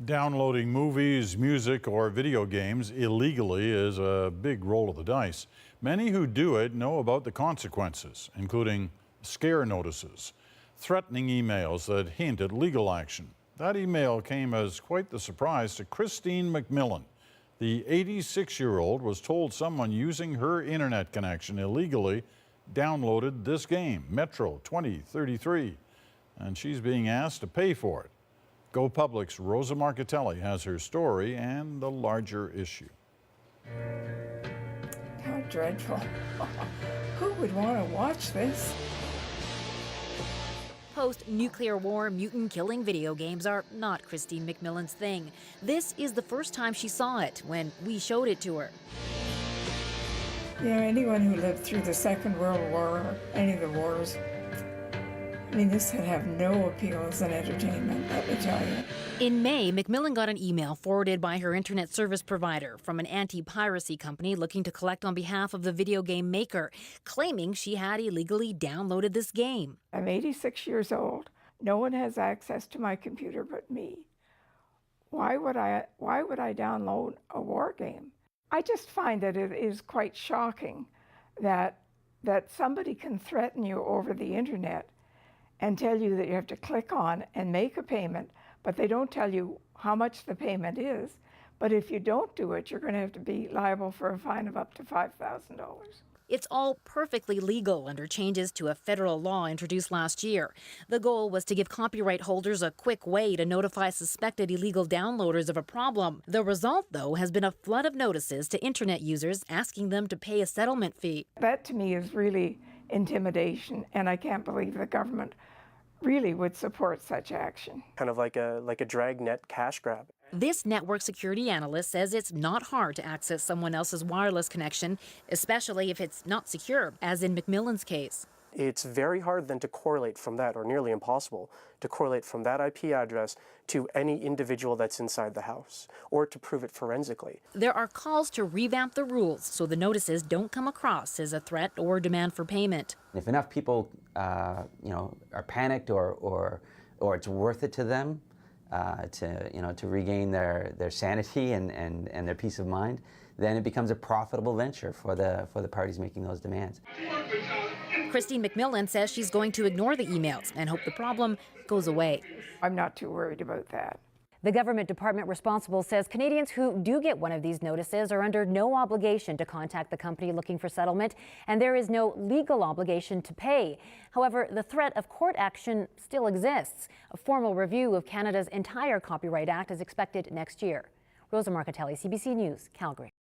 Downloading movies, music, or video games illegally is a big roll of the dice. Many who do it know about the consequences, including scare notices, threatening emails that hint at legal action. That email came as quite the surprise to Christine McMillan. The 86-year-old was told someone using her internet connection illegally downloaded this game, Metro 2033, and she's being asked to pay for it. Go Public's Rosa Marchitelli has her story and the larger issue. How dreadful. Who would want to watch this? Post-nuclear war mutant-killing video games are not Christine McMillan's thing. This is the first time she saw it when we showed it to her. You know, anyone who lived through the Second World War or any of the wars, I mean, this would have no appeal as an entertainment, let me tell you. In May, McMillan got an email forwarded by her internet service provider from an anti-piracy company looking to collect on behalf of the video game maker, claiming she had illegally downloaded this game. I'm 86 years old. No one has access to my computer but me. Why would I download a war game? I just find that it is quite shocking that somebody can threaten you over the internet and tell you that you have to click on and make a payment, but they don't tell you how much the payment is. But if you don't do it, you're going to have to be liable for a fine of up to $5,000. It's all perfectly legal under changes to a federal law introduced last year. The goal was to give copyright holders a quick way to notify suspected illegal downloaders of a problem. The result, though, has been a flood of notices to internet users asking them to pay a settlement fee. That, to me, is really intimidation, and I can't believe the government really would support such action. Kind of like a dragnet cash grab. This network security analyst says it's not hard to access someone else's wireless connection, especially if it's not secure, as in McMillan's case. It's very hard then to correlate from that, or nearly impossible, to correlate from that IP address to any individual that's inside the house, or to prove it forensically. There are calls to revamp the rules so the notices don't come across as a threat or demand for payment. If enough people, are panicked or it's worth it to them to regain their sanity and their peace of mind, then it becomes a profitable venture for the parties making those demands. Christine McMillan says she's going to ignore the emails and hope the problem goes away. I'm not too worried about that. The government department responsible says Canadians who do get one of these notices are under no obligation to contact the company looking for settlement, and there is no legal obligation to pay. However, the threat of court action still exists. A formal review of Canada's entire Copyright Act is expected next year. Rosa Marchitelli, CBC News, Calgary.